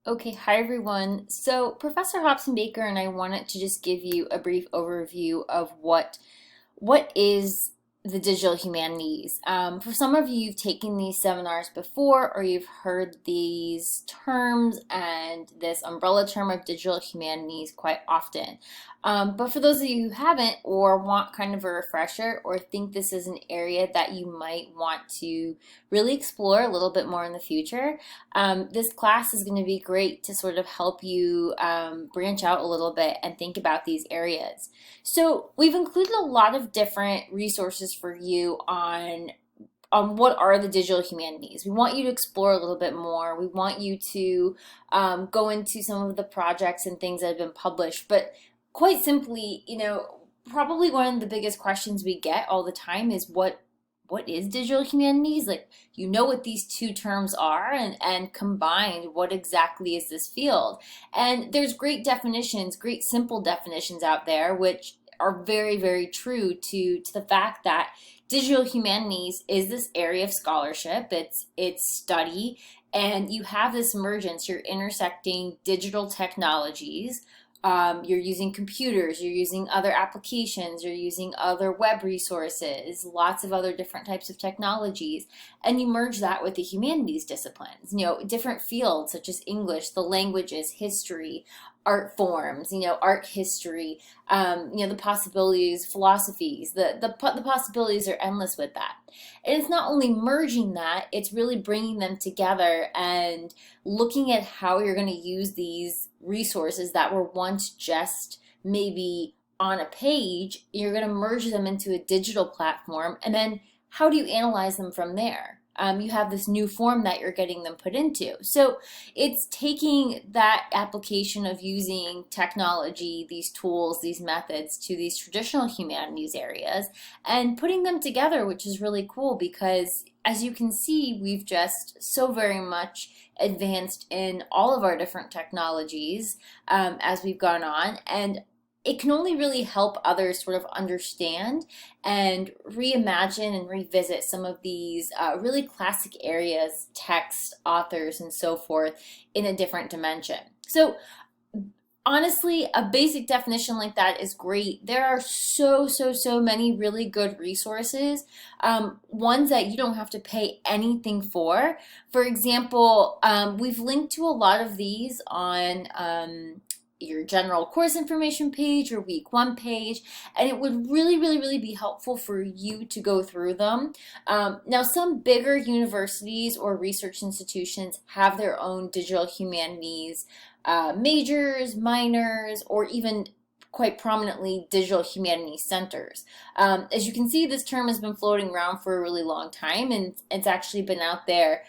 Okay, hi everyone. So Professor Hobson Baker and I wanted to just give you a brief overview of what is the digital humanities. For some of you, you've taken these seminars before, or you've heard these terms and this umbrella term of digital humanities quite often. But for those of you who haven't, or want kind of a refresher, or think this is an area that you might want to really explore a little bit more in the future, this class is going to be great to sort of help you branch out a little bit and think about these areas. So we've included a lot of different resources for you on what are the digital humanities. We want you to explore a little bit more. We want you to go into some of the projects and things that have been published. But quite simply, probably one of the biggest questions we get all the time is what is digital humanities? Like, you know what these two terms are, and combined, what exactly is this field? And there's great definitions, great simple definitions out there, which are very, very true to the fact that digital humanities is this area of scholarship. It's study, and you have this emergence. You're intersecting digital technologies. You're using computers, you're using other applications, you're using other web resources, lots of other different types of technologies, and you merge that with the humanities disciplines. Different fields such as English, the languages, history, art forms, art history, the possibilities, philosophies, the possibilities are endless with that. And it's not only merging that, it's really bringing them together and looking at how you're going to use these resources that were once just maybe on a page. You're going to merge them into a digital platform, and then how do you analyze them from there? You have this new form that you're getting them put into. So it's taking that application of using technology, these tools, these methods to these traditional humanities areas and putting them together, which is really cool because as you can see, we've just so very much advanced in all of our different technologies as we've gone on. And it can only really help others sort of understand and reimagine and revisit some of these really classic areas, text, authors, and so forth in a different dimension. So honestly, a basic definition like that is great. There are so many really good resources, ones that you don't have to pay anything for. For example, we've linked to a lot of these on your general course information page, your week one page, and it would really be helpful for you to go through them. Now, some bigger universities or research institutions have their own digital humanities majors, minors, or even quite prominently digital humanities centers. As you can see, this term has been floating around for a really long time, and it's actually been out there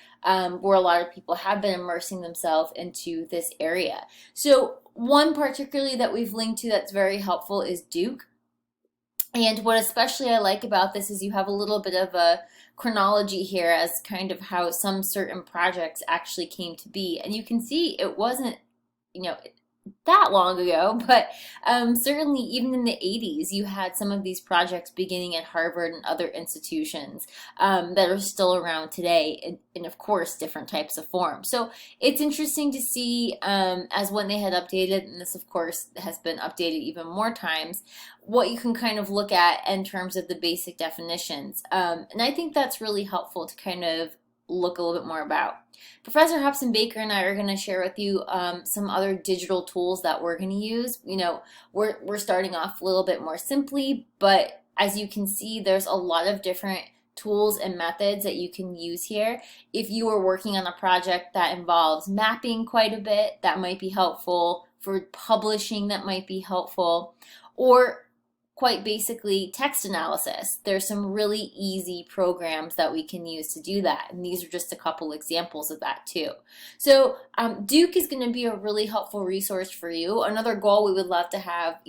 where a lot of people have been immersing themselves into this area. So one particularly that we've linked to that's very helpful is Duke. And what especially I like about this is you have a little bit of a chronology here as kind of how some certain projects actually came to be. And you can see it wasn't, you know, that long ago, but certainly even in the 80s, you had some of these projects beginning at Harvard and other institutions that are still around today in, of course, different types of forms. So it's interesting to see as when they had updated, and this, of course, has been updated even more times, what you can kind of look at in terms of the basic definitions. And I think that's really helpful to kind of look a little bit more about. Professor Hobson Baker and I are going to share with you some other digital tools that we're going to use. We're starting off a little bit more simply, but as you can see, there's a lot of different tools and methods that you can use here. If you are working on a project that involves mapping quite a bit, that might be helpful. For publishing, that might be helpful. Or quite basically text analysis. There's some really easy programs that we can use to do that, and these are just a couple examples of that too. So Duke is going to be a really helpful resource for you. Another goal we would love to have,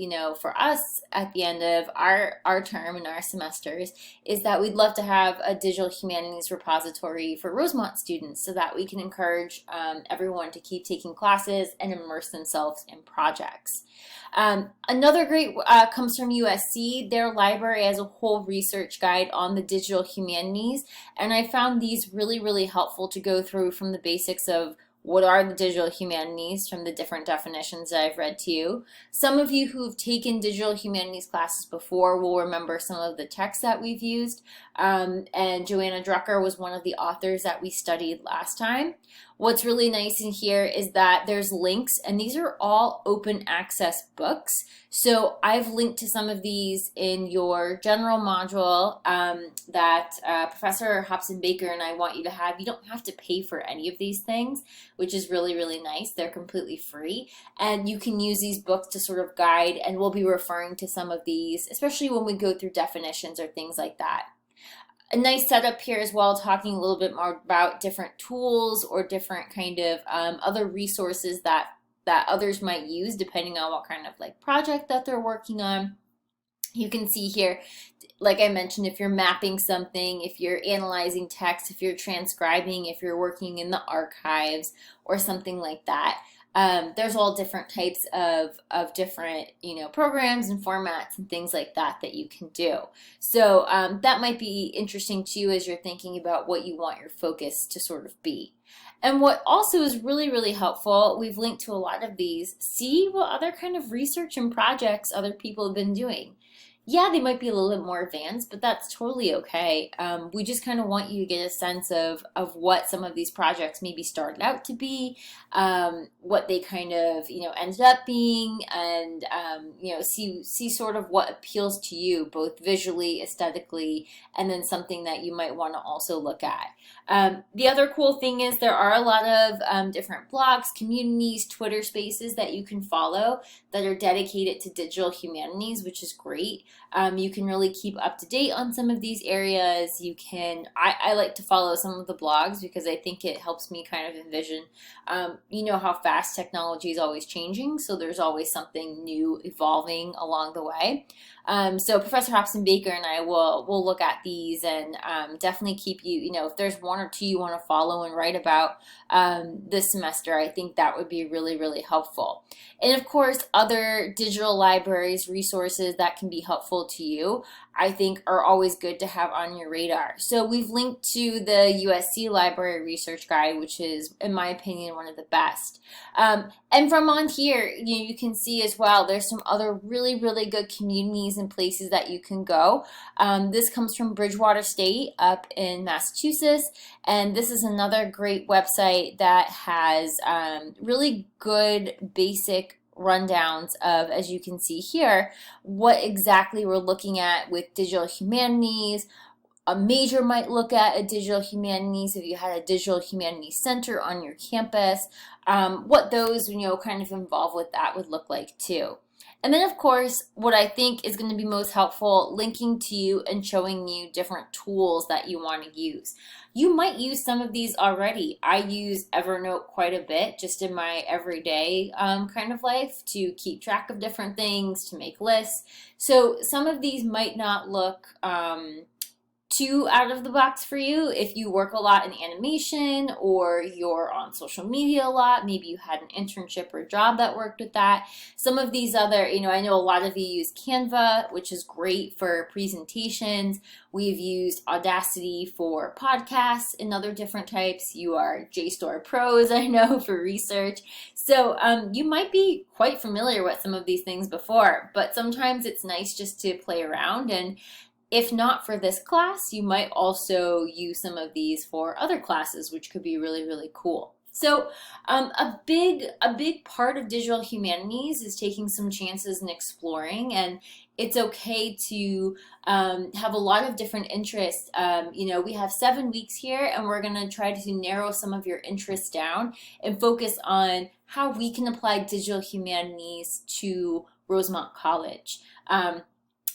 for us at the end of our term and our semesters is that we'd love to have a digital humanities repository for Rosemont students so that we can encourage everyone to keep taking classes and immerse themselves in projects. Another great comes from USC. Their library has a whole research guide on the digital humanities, and I found these really helpful to go through from the basics of what are the digital humanities from the different definitions that I've read to you. Some of you who've taken digital humanities classes before will remember some of the texts that we've used. And Joanna Drucker was one of the authors that we studied last time. What's really nice in here is that there's links, and these are all open access books. So I've linked to some of these in your general module that Professor Hobson Baker and I want you to have. You don't have to pay for any of these things, which is really, really nice. They're completely free, and you can use these books to sort of guide, and we'll be referring to some of these, especially when we go through definitions or things like that. A nice setup here as well, talking a little bit more about different tools or different kind of other resources that others might use depending on what kind of like project that they're working on. You can see here, like I mentioned, if you're mapping something, if you're analyzing text, if you're transcribing, if you're working in the archives or something like that. There's all different types of different, programs and formats and things like that that you can do. So that might be interesting to you as you're thinking about what you want your focus to sort of be. And what also is really, really helpful, we've linked to a lot of these, see what other kind of research and projects other people have been doing. Yeah, they might be a little bit more advanced, but that's totally okay. We just kind of want you to get a sense of what some of these projects maybe started out to be, what they kind of, ended up being, and, see sort of what appeals to you, both visually, aesthetically, and then something that you might want to also look at. The other cool thing is there are a lot of different blogs, communities, Twitter spaces that you can follow that are dedicated to digital humanities, which is great. You can really keep up to date on some of these areas. I like to follow some of the blogs because I think it helps me kind of envision, how fast technology is always changing. So there's always something new evolving along the way. So Professor Hobson Baker and I will look at these and definitely keep you, if there's one or two you want to follow and write about this semester, I think that would be really, really helpful. And of course, other digital libraries, resources that can be helpful to you, I think are always good to have on your radar. So we've linked to the USC Library Research Guide, which is, in my opinion, one of the best. And from on here, you can see as well, there's some other really, really good communities and places that you can go. This comes from Bridgewater State up in Massachusetts, and this is another great website that has really good basic rundowns of, as you can see here, what exactly we're looking at with digital humanities. A major might look at a digital humanities if you had a digital humanities center on your campus, what those, kind of involved with that would look like too. And then, of course, what I think is going to be most helpful, linking to you and showing you different tools that you want to use. You might use some of these already. I use Evernote quite a bit just in my everyday kind of life to keep track of different things, to make lists. So some of these might not look too out of the box for you if you work a lot in animation or you're on social media a lot. Maybe you had an internship or job that worked with that. Some of these other, I know a lot of you use Canva, which is great for presentations. We've used Audacity for podcasts and other different types. You are JSTOR pros, I know, for research. So you might be quite familiar with some of these things before, but sometimes it's nice just to play around. And if not for this class, you might also use some of these for other classes, which could be really, really cool. So a big part of digital humanities is taking some chances and exploring, and it's okay to have a lot of different interests. We have 7 weeks here, and we're going to try to narrow some of your interests down and focus on how we can apply digital humanities to Rosemont College.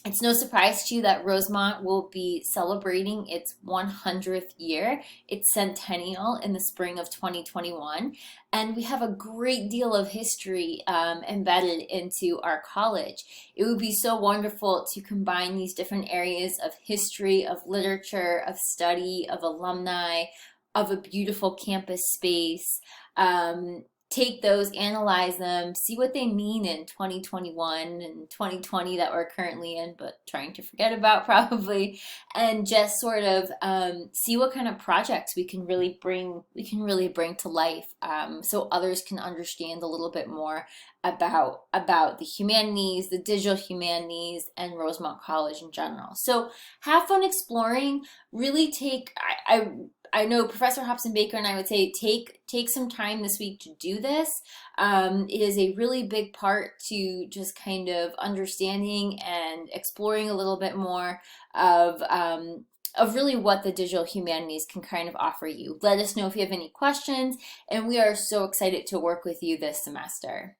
It's no surprise to you that Rosemont will be celebrating its 100th year, its centennial in the spring of 2021, and we have a great deal of history embedded into our college. It would be so wonderful to combine these different areas of history, of literature, of study, of alumni, of a beautiful campus space, take those, analyze them, see what they mean in 2021 and 2020 that we're currently in, but trying to forget about probably, and just sort of see what kind of projects we can really bring to life, so others can understand a little bit more about the humanities, the digital humanities, and Rosemont College in general. So have fun exploring. Really take I know Professor Hobson Baker and I would say take some time this week to do this. It is a really big part to just kind of understanding and exploring a little bit more of really what the digital humanities can kind of offer you. Let us know if you have any questions, and we are so excited to work with you this semester.